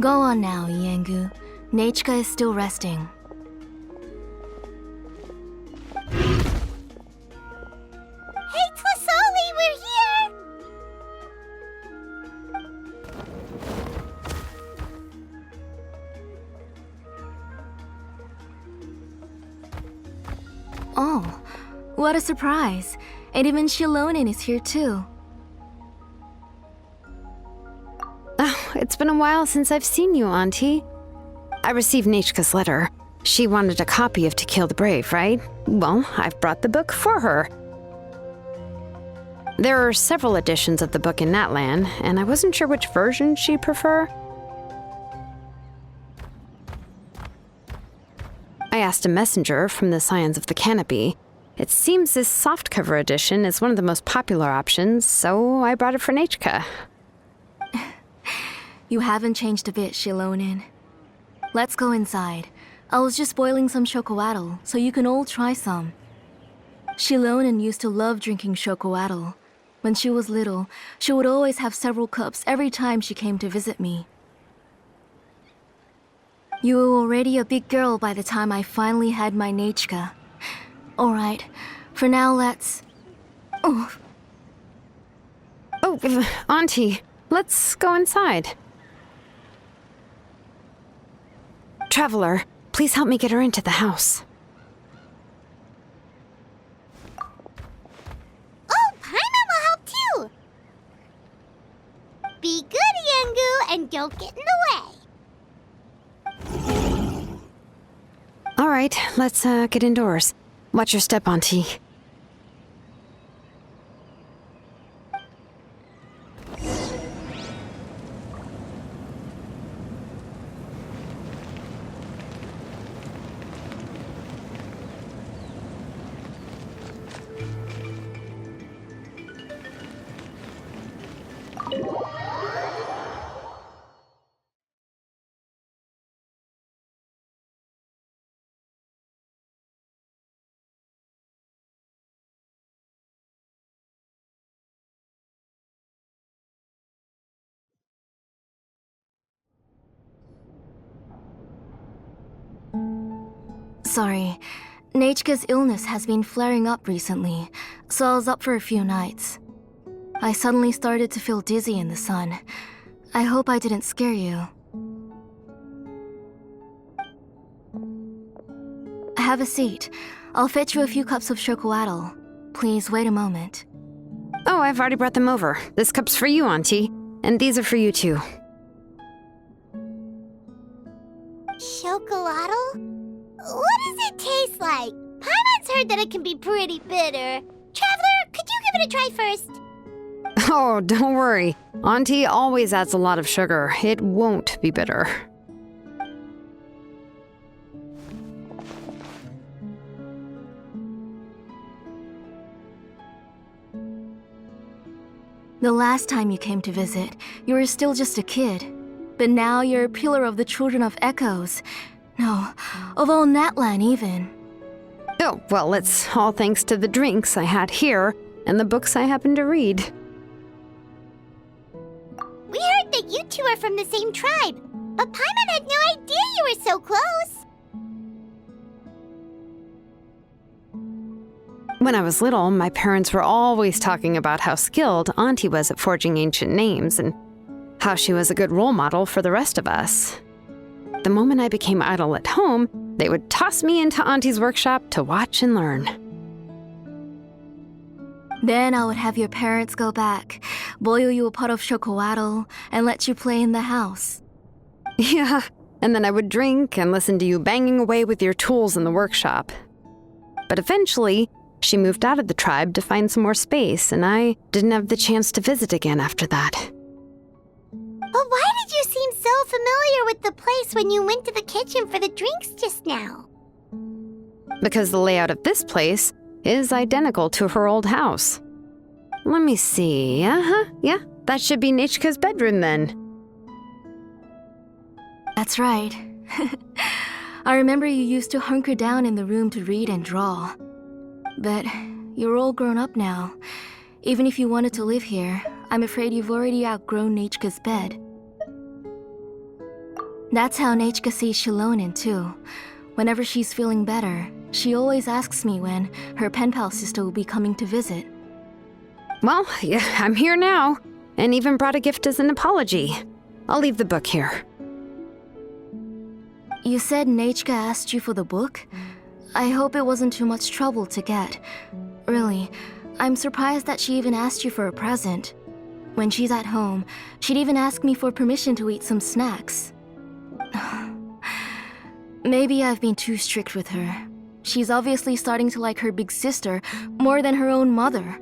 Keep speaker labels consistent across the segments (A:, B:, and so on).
A: Go on now, Iengu. Nachika is still resting.
B: Hey, Tlasoli, we're here!
A: Oh, what a surprise. And even Shilonin is here too.
C: Oh, it's been a while since I've seen you, Auntie. I received Nachika's letter. She wanted a copy of To Kill the Brave, right? Well, I've brought the book for her. There are several editions of the book in Natlan, and I wasn't sure which version she'd prefer. I asked a messenger from the Scions of the Canopy. It seems this softcover edition is one of the most popular options, so I brought it for Nachika.
A: You haven't changed a bit, Shilonin. Let's go inside. I was just boiling some chocoatl, so you can all try some. Shilonin used to love drinking chocoatl. When she was little, she would always have several cups every time she came to visit me. You were already a big girl by the time I finally had my Nachika. Alright, for now let's... Oh,
C: Auntie, let's go inside. Traveler, please help me get her into the house.
B: Oh, Paimon will help too! Be good, Iengu, and don't get in the way.
C: All right, let's get indoors. Watch your step, Auntie.
A: sorry. Nachika's illness has been flaring up recently, so I was up for a few nights. I suddenly started to feel dizzy in the sun. I hope I didn't scare you. Have a seat. I'll fetch you a few cups of chocoatl. Please wait a moment.
C: Oh, I've already brought them over. This cup's for you, Auntie. And these are for you, too.
B: Chocolatl? What does it taste like? Paimon's heard that it can be pretty bitter. Traveler, could you give it a try first?
C: Oh, don't worry. Auntie always adds a lot of sugar. It won't be bitter.
A: The last time you came to visit, you were still just a kid. But now you're a pillar of the Children of Echoes. No, of all Natlan even.
C: Oh, well, it's all thanks to the drinks I had here and the books I happened to read.
B: We heard that you two are from the same tribe, but Paimon had no idea you were so close.
C: When I was little, my parents were always talking about how skilled Auntie was at forging ancient names and how she was a good role model for the rest of us. The moment I became idle at home, they would toss me into Auntie's workshop to watch and learn.
A: Then I would have your parents go back, boil you a pot of chocoatl, and let you play in the house.
C: Yeah, and then I would drink and listen to you banging away with your tools in the workshop. But eventually, she moved out of the tribe to find some more space, and I didn't have the chance to visit again after that.
B: But why did you seem so familiar with the place when you went to the kitchen for the drinks just now?
C: Because the layout of this place is identical to her old house. Let me see. Yeah, that should be Nachika's bedroom then.
A: That's right. I remember you used to hunker down in the room to read and draw. But you're all grown up now. Even if you wanted to live here, I'm afraid you've already outgrown Nachika's bed. That's how Nechka sees Shilonen, too. Whenever she's feeling better, she always asks me when her pen pal sister will be coming to visit.
C: Well, yeah, I'm here now, and even brought a gift as an apology. I'll leave the book here.
A: You said Nechka asked you for the book? I hope it wasn't too much trouble to get. Really, I'm surprised that she even asked you for a present. When she's at home, she'd even ask me for permission to eat some snacks. Maybe I've been too strict with her. She's obviously starting to like her big sister more than her own mother.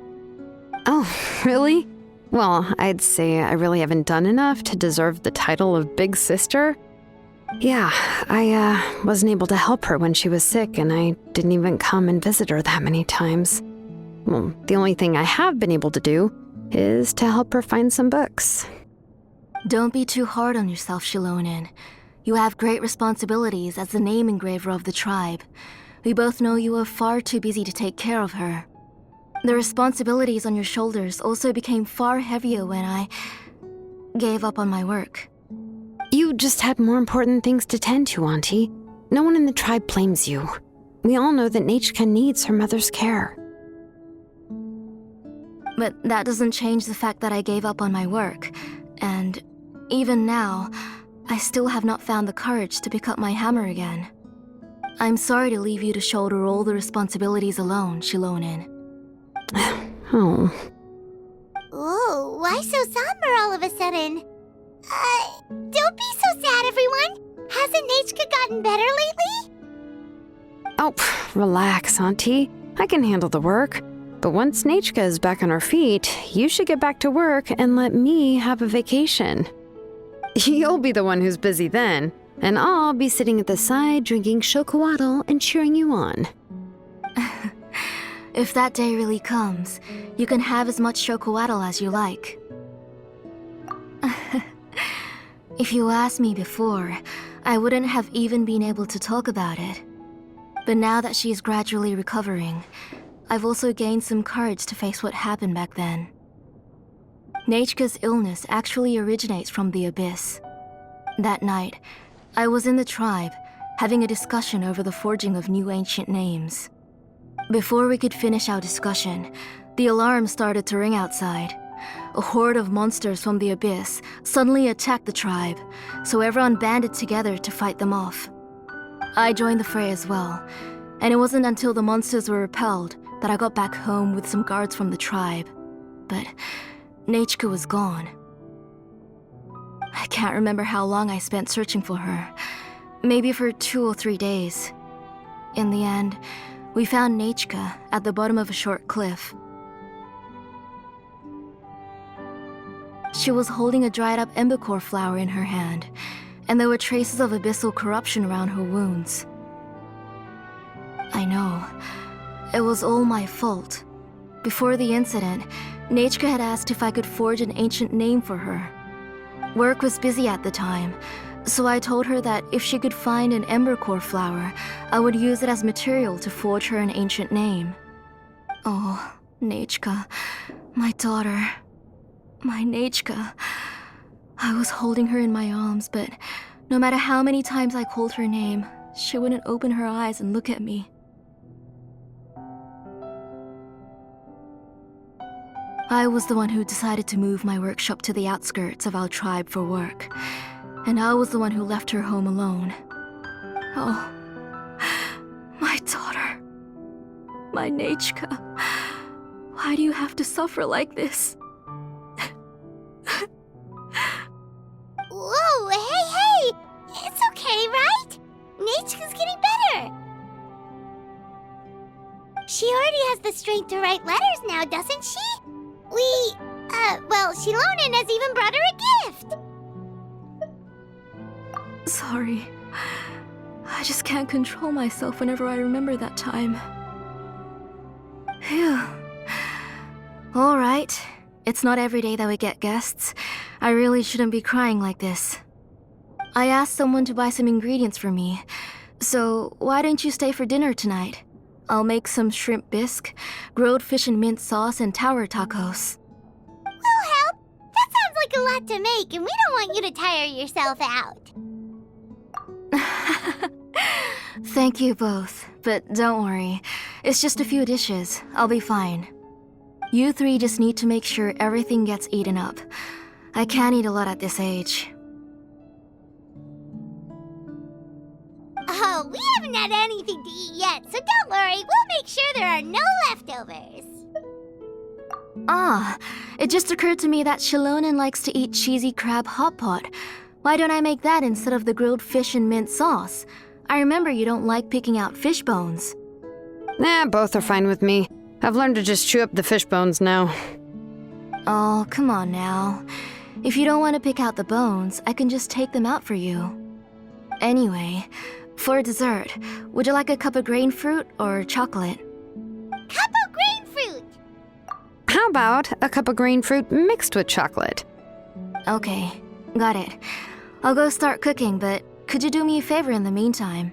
C: Oh, really? Well, I'd say I really haven't done enough to deserve the title of big sister. Yeah, I wasn't able to help her when she was sick, and I didn't even come and visit her that many times. Well, the only thing I have been able to do is to help her find some books.
A: Don't be too hard on yourself, Shilonen. You have great responsibilities as the name engraver of the tribe. We both know you are far too busy to take care of her. The responsibilities on your shoulders also became far heavier when I gave up on my work.
C: You just had more important things to tend to, Auntie. No one in the tribe blames you. We all know that Nechka needs her mother's care.
A: But that doesn't change the fact that I gave up on my work. And even now, I still have not found the courage to pick up my hammer again. I'm sorry to leave you to shoulder all the responsibilities alone, Shilonen.
C: Oh.
B: Ooh, why so somber all of a sudden? Don't be so sad, everyone. Hasn't Nechka gotten better lately?
C: Oh, relax, Auntie. I can handle the work. But once Nechka is back on her feet, you should get back to work and let me have a vacation. You'll be the one who's busy then, and I'll be sitting at the side drinking chocolatl and cheering you on.
A: If that day really comes, you can have as much chocolatl as you like. If you asked me before, I wouldn't have even been able to talk about it. But now that she is gradually recovering, I've also gained some courage to face what happened back then. Nechka's illness actually originates from the Abyss. That night, I was in the tribe, having a discussion over the forging of new ancient names. Before we could finish our discussion, the alarm started to ring outside. A horde of monsters from the Abyss suddenly attacked the tribe, so everyone banded together to fight them off. I joined the fray as well, and it wasn't until the monsters were repelled that I got back home with some guards from the tribe. But Nechka was gone. I can't remember how long I spent searching for her. Maybe for 2 or 3 days. In the end, we found Nechka at the bottom of a short cliff. She was holding a dried-up embercore flower in her hand, and there were traces of abyssal corruption around her wounds. I know. It was all my fault. Before the incident, Nechka had asked if I could forge an ancient name for her. Work was busy at the time, so I told her that if she could find an embercore flower, I would use it as material to forge her an ancient name. Oh, Nechka, my daughter. My Nechka. I was holding her in my arms, but no matter how many times I called her name, she wouldn't open her eyes and look at me. I was the one who decided to move my workshop to the outskirts of our tribe for work, and I was the one who left her home alone. Oh, my daughter. My Nechka. Why do you have to suffer like this?
B: Whoa, hey! It's okay, right? Nechka's getting better. She already has the strength to write letters now, doesn't she? Shilonen has even brought her a gift.
A: Sorry. I just can't control myself whenever I remember that time. Phew. All right. It's not every day that we get guests. I really shouldn't be crying like this. I asked someone to buy some ingredients for me. So why don't you stay for dinner tonight? I'll make some shrimp bisque, grilled fish and mint sauce, and tower tacos.
B: We'll help. That sounds like a lot to make, and we don't want you to tire yourself out.
A: Thank you both, but don't worry. It's just a few dishes. I'll be fine. You three just need to make sure everything gets eaten up. I can't eat a lot at this age.
B: Oh, we haven't had anything to eat yet, so don't worry. We'll make sure there are no leftovers.
A: Ah, it just occurred to me that Shilonen likes to eat cheesy crab hot pot. Why don't I make that instead of the grilled fish and mint sauce? I remember you don't like picking out fish bones.
C: Nah, both are fine with me. I've learned to just chew up the fish bones now.
A: Oh, come on now. If you don't want to pick out the bones, I can just take them out for you. Anyway, for dessert, would you like a cup of grain fruit or chocolate?
B: Cup of grain fruit!
C: How about a cup of green fruit mixed with chocolate?
A: Okay, got it. I'll go start cooking, but could you do me a favor in the meantime?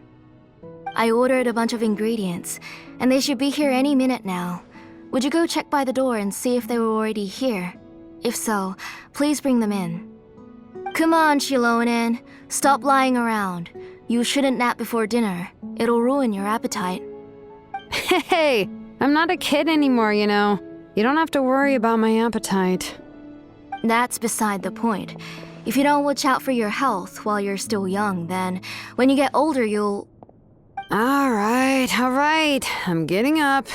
A: I ordered a bunch of ingredients, and they should be here any minute now. Would you go check by the door and see if they were already here? If so, please bring them in. Come on, Shilonen. Stop lying around. You shouldn't nap before dinner. It'll ruin your appetite.
C: Hey, I'm not a kid anymore, you know. You don't have to worry about my appetite.
A: That's beside the point. If you don't watch out for your health while you're still young, then when you get older, you'll...
C: All right. I'm getting up.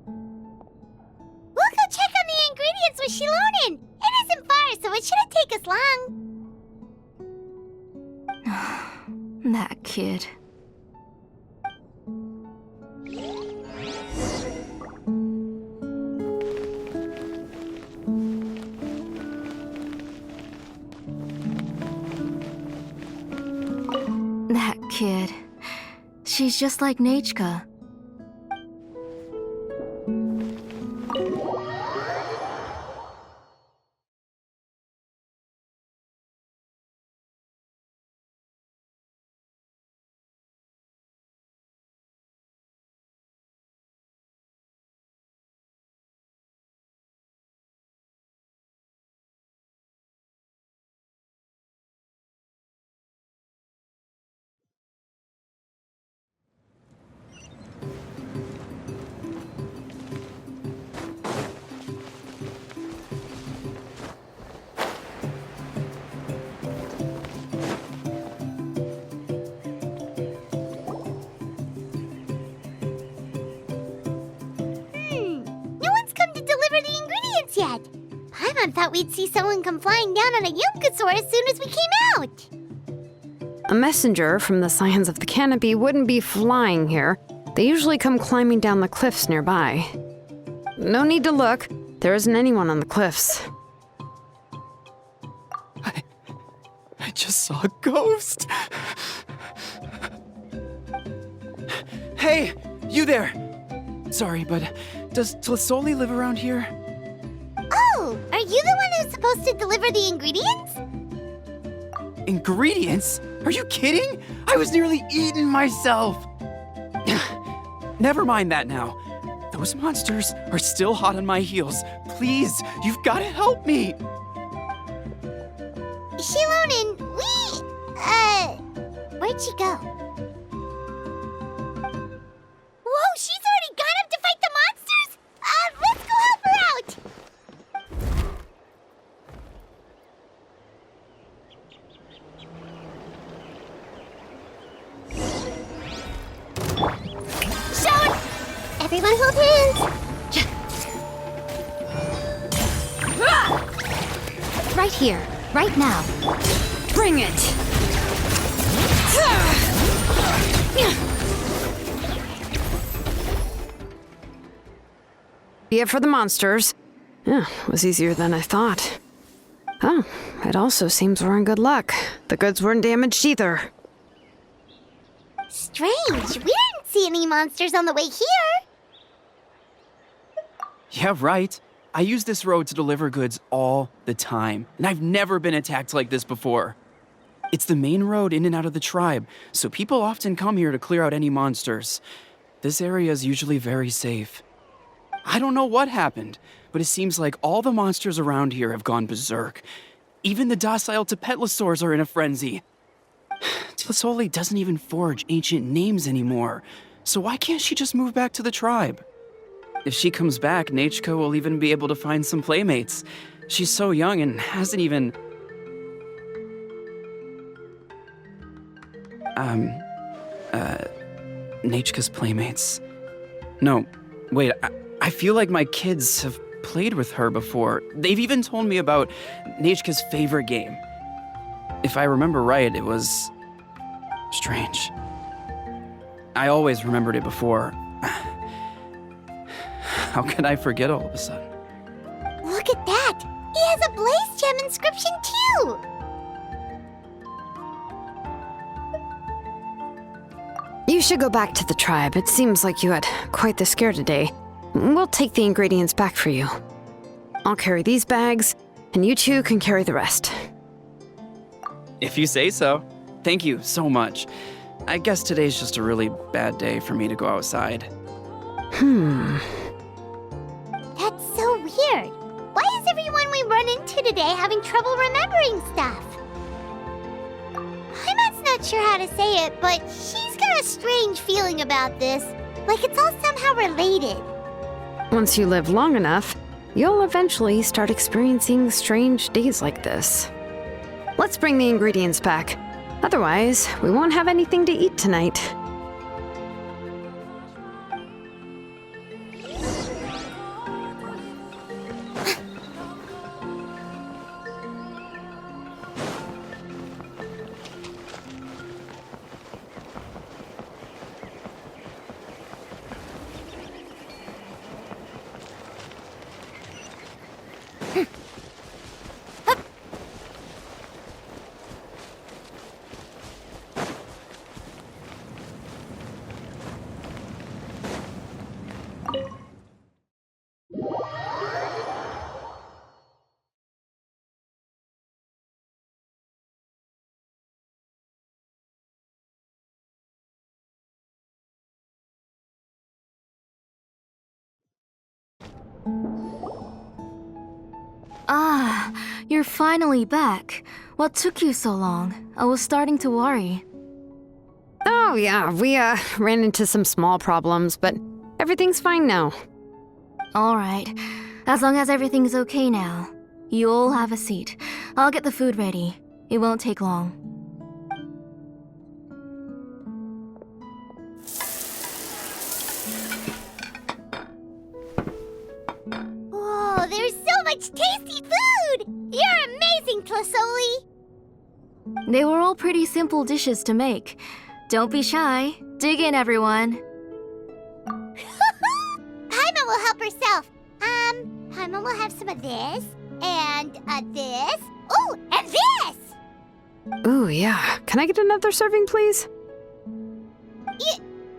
B: We'll go check on the ingredients with Shilonen. It isn't far, so it shouldn't take us long.
A: That kid. That kid. She's just like Nachka.
B: No one's come to deliver the ingredients yet. Paimon thought we'd see someone come flying down on a Yunkasaur as soon as we came out.
C: A messenger from the Scions of the Canopy wouldn't be flying here. They usually come climbing down the cliffs nearby. No need to look. There isn't anyone on the cliffs.
D: I just saw a ghost. Hey, you there! Sorry, but does Tlisoli live around here?
B: Oh, are you the one who's supposed to deliver the ingredients?
D: Ingredients? Are you kidding? I was nearly eaten myself. Never mind that now. Those monsters are still hot on my heels. Please, you've got to help me.
B: Shilonen, where'd she go? Whoa, she's already gone up to fight the monsters? Let's go help her out! Shout! Everyone hold hands!
C: Right here, right now. Bring it! Yeah, for the monsters. Yeah, was easier than I thought. Oh, it also seems we're in good luck. The goods weren't damaged either.
B: Strange, we didn't see any monsters on the way here.
D: Yeah, right. I use this road to deliver goods all the time, and I've never been attacked like this before. It's the main road in and out of the tribe, so people often come here to clear out any monsters. This area is usually very safe. I don't know what happened, but it seems like all the monsters around here have gone berserk. Even the docile Tepetlosaurs are in a frenzy. Tlisoli doesn't even forge ancient names anymore, so why can't she just move back to the tribe? If she comes back, Nachka will even be able to find some playmates. She's so young and hasn't even... Nachka's playmates. No, wait, I feel like my kids have played with her before. They've even told me about Nachka's favorite game. If I remember right, it was... strange. I always remembered it before. How could I forget all of a sudden?
B: Look at that! He has a Blaze Gem inscription too!
C: You should go back to the tribe. It seems like you had quite the scare today. We'll take the ingredients back for you. I'll carry these bags, and you two can carry the rest.
D: If you say so. Thank you so much. I guess today's just a really bad day for me to go outside.
B: That's so weird. Why is everyone we run into today having trouble remembering stuff? Paimon's not sure how to say it, but she's got a strange feeling about this. Like it's all somehow related.
C: Once you live long enough, you'll eventually start experiencing strange days like this. Let's bring the ingredients back. Otherwise, we won't have anything to eat tonight.
A: Ah, you're finally back. What took you so long? I was starting to worry.
C: Oh yeah, we ran into some small problems, but everything's fine now.
A: All right. As long as everything's okay now. You all have a seat. I'll get the food ready. It won't take long.
B: Whoa, there's so much tasty food! You're amazing, Tlisoli!
A: They were all pretty simple dishes to make. Don't be shy. Dig in, everyone.
B: Paimon will help herself. Paimon will have some of this, and this. Oh, and this!
C: Ooh, yeah. Can I get another serving, please?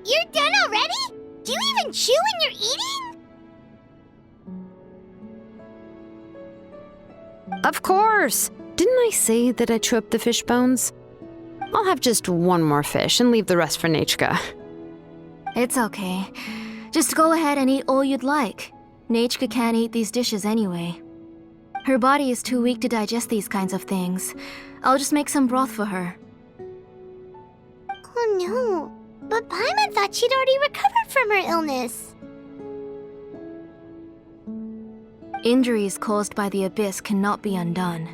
B: You're done already? Do you even chew when you're eating?
C: Of course! Didn't I say that I chew up the fish bones? I'll have just one more fish and leave the rest for Nachka.
A: It's okay. Just go ahead and eat all you'd like. Nachka can't eat these dishes anyway. Her body is too weak to digest these kinds of things. I'll just make some broth for her.
B: Oh no, but Paimon thought she'd already recovered from her illness.
A: Injuries caused by the abyss cannot be undone.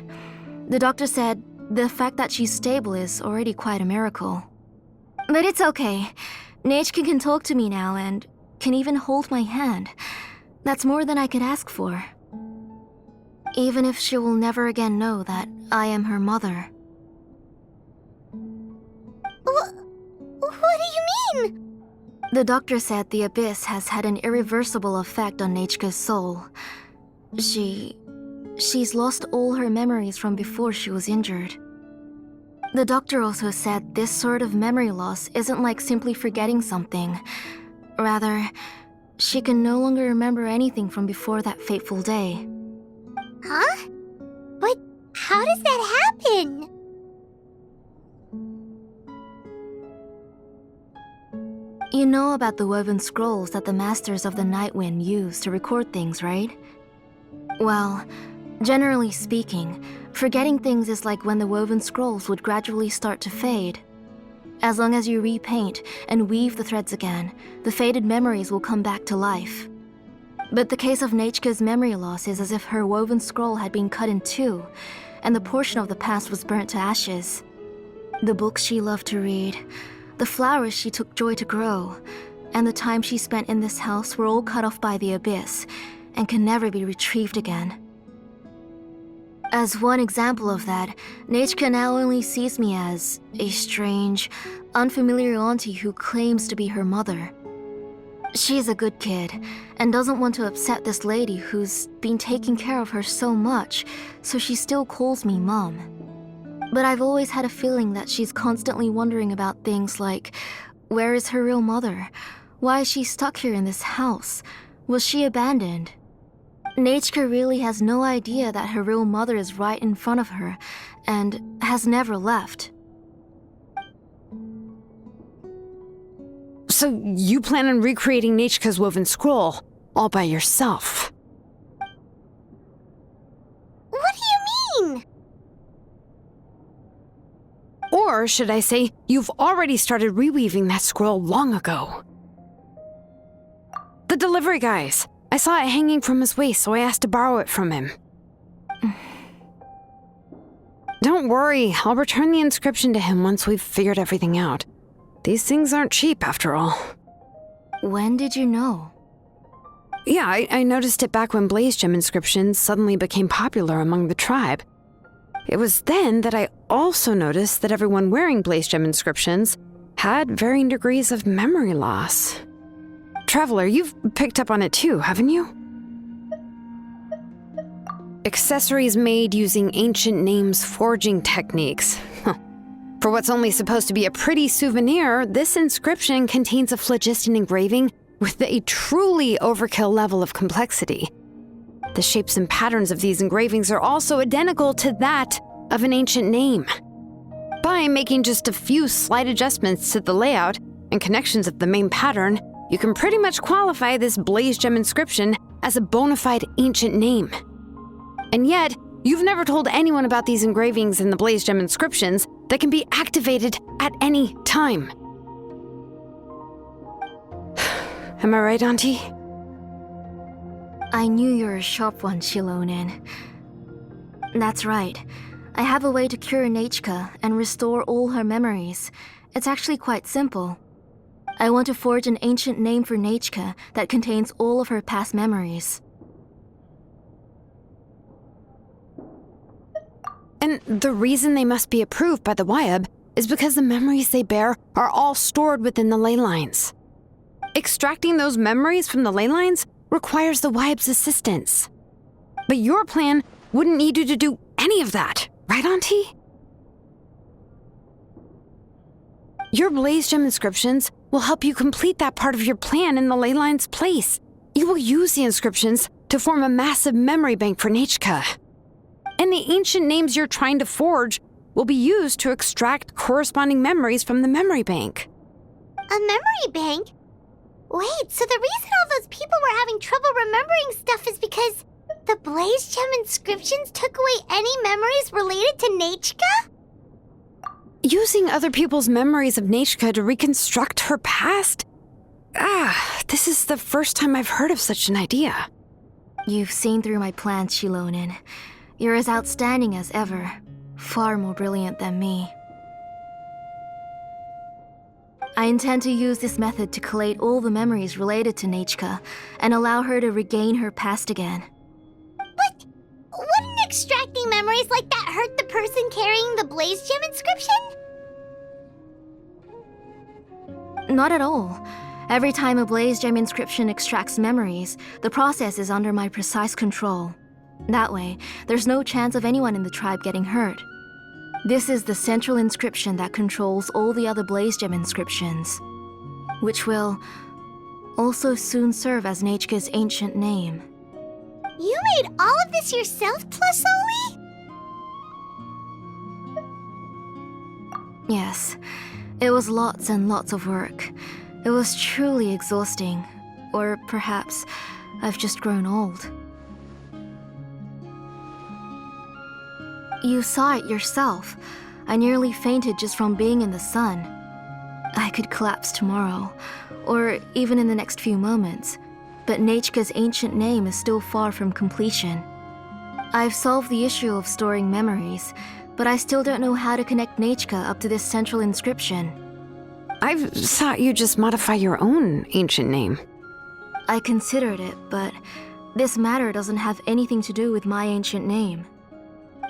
A: The doctor said the fact that she's stable is already quite a miracle. But it's okay. Nachka can talk to me now and can even hold my hand. That's more than I could ask for. Even if she will never again know that I am her mother.
B: What do you mean?
A: The doctor said the abyss has had an irreversible effect on Nachka's soul. She's lost all her memories from before she was injured. The doctor also said this sort of memory loss isn't like simply forgetting something. Rather, she can no longer remember anything from before that fateful day.
B: Huh? But how does that happen?
A: You know about the woven scrolls that the Masters of the Night Wind use to record things, right? Well, Generally speaking, forgetting things is like when the woven scrolls would gradually start to fade. As long as you repaint and weave the threads again, the faded memories will come back to life. But the case of Nechka's memory loss is as if her woven scroll had been cut in two, and the portion of the past was burnt to ashes. The books she loved to read, the flowers she took joy to grow, and the time she spent in this house were all cut off by the abyss and can never be retrieved again. As one example of that, Nechka now only sees me as a strange, unfamiliar auntie who claims to be her mother. She's a good kid and doesn't want to upset this lady who's been taking care of her so much, so she still calls me Mom. But I've always had a feeling that she's constantly wondering about things like, where is her real mother? Why is she stuck here in this house? Was she abandoned? Nechka really has no idea that her real mother is right in front of her and has never left.
C: So you plan on recreating Nechka's woven scroll all by yourself?
B: What do you mean?
C: Or should I say, you've already started reweaving that scroll long ago? The delivery guys. I saw it hanging from his waist, so I asked to borrow it from him. Don't worry, I'll return the inscription to him once we've figured everything out. These things aren't cheap, after all.
A: When did you know?
C: Yeah, I noticed it back when blaze gem inscriptions suddenly became popular among the tribe. It was then that I also noticed that everyone wearing blaze gem inscriptions had varying degrees of memory loss. Traveler, you've picked up on it too, haven't you? Accessories made using ancient names forging techniques. For what's only supposed to be a pretty souvenir, this inscription contains a phlogiston engraving with a truly overkill level of complexity. The shapes and patterns of these engravings are also identical to that of an ancient name. By making just a few slight adjustments to the layout and connections of the main pattern, you can pretty much qualify this blaze gem inscription as a bona fide ancient name. And yet, you've never told anyone about these engravings in the blaze gem inscriptions that can be activated at any time. Am I right, Auntie?
A: I knew you were a sharp one, Shilonen. That's right. I have a way to cure Nechka and restore all her memories. It's actually quite simple. I want to forge an ancient name for Nechka that contains all of her past memories.
C: And the reason they must be approved by the Wyab is because the memories they bear are all stored within the ley lines. Extracting those memories from the ley lines requires the Wyab's assistance. But your plan wouldn't need you to do any of that, right, Auntie? Your blaze gem inscriptions will help you complete that part of your plan in the ley line's place. You will use the inscriptions to form a massive memory bank for Nechka. And the ancient names you're trying to forge will be used to extract corresponding memories from the memory bank.
B: A memory bank? Wait, so the reason all those people were having trouble remembering stuff is because the blaze gem inscriptions took away any memories related to Nechka?
C: Using other people's memories of Nechka to reconstruct her past? This is the first time I've heard of such an idea.
A: You've seen through my plans, Shilonen. You're as outstanding as ever. Far more brilliant than me. I intend to use this method to collate all the memories related to Nechka and allow her to regain her past again.
B: But wouldn't extracting memories like that hurt the person carrying the blaze gem inscription?
A: Not at all. Every time a blaze gem inscription extracts memories, the process is under my precise control. That way, there's no chance of anyone in the tribe getting hurt. This is the central inscription that controls all the other blaze gem inscriptions, which will also soon serve as Nechka's ancient name.
B: You made all of this yourself, Tlasoli?
A: Yes, it was lots and lots of work. It was truly exhausting. Or perhaps I've just grown old. You saw it yourself. I nearly fainted just from being in the sun. I could collapse tomorrow, or even in the next few moments, but Nechka's ancient name is still far from completion. I've solved the issue of storing memories, but I still don't know how to connect Nechka up to this central inscription.
C: I thought you'd just modify your own ancient name.
A: I considered it, but this matter doesn't have anything to do with my ancient name.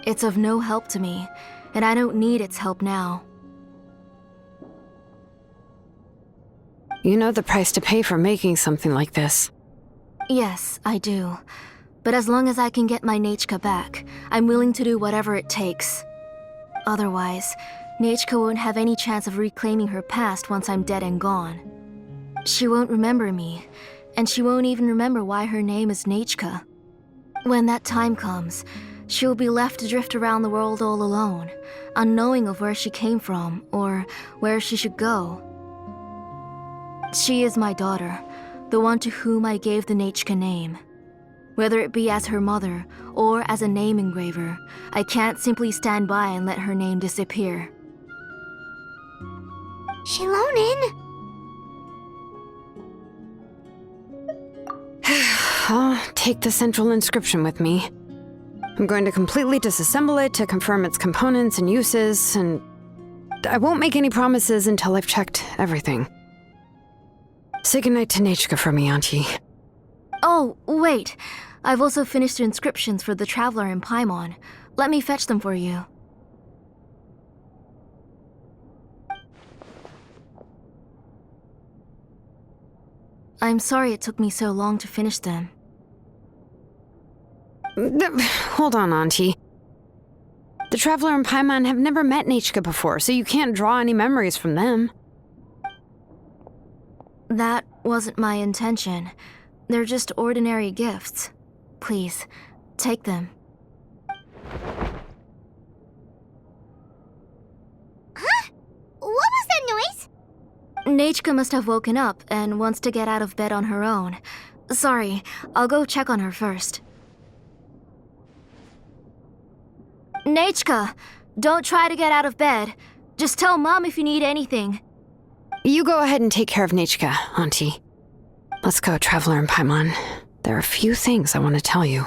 A: It's of no help to me, and I don't need its help now.
C: You know the price to pay for making something like this.
A: Yes, I do. But as long as I can get my Nechka back, I'm willing to do whatever it takes. Otherwise, Nechka won't have any chance of reclaiming her past once I'm dead and gone. She won't remember me, and she won't even remember why her name is Nechka. When that time comes, she'll be left to drift around the world all alone, unknowing of where she came from or where she should go. She is my daughter, the one to whom I gave the Nechka name. Whether it be as her mother or as a name engraver, I can't simply stand by and let her name disappear.
B: Shilonin!
C: I'll take the central inscription with me. I'm going to completely disassemble it to confirm its components and uses, and I won't make any promises until I've checked everything. Say goodnight to Nechka for me, Auntie.
A: Oh, wait. I've also finished the inscriptions for the Traveler in Paimon. Let me fetch them for you. I'm sorry it took me so long to finish them.
C: Hold on, Auntie. The Traveler and Paimon have never met Nechka before, so you can't draw any memories from them.
A: That wasn't my intention. They're just ordinary gifts. Please, take them.
B: Huh? What was that noise?
A: Nechka must have woken up and wants to get out of bed on her own. Sorry, I'll go check on her first. Nechka, don't try to get out of bed. Just tell Mom if you need anything.
C: You go ahead and take care of Nechka, Auntie. Let's go, Traveler and Paimon. There are a few things I want to tell you.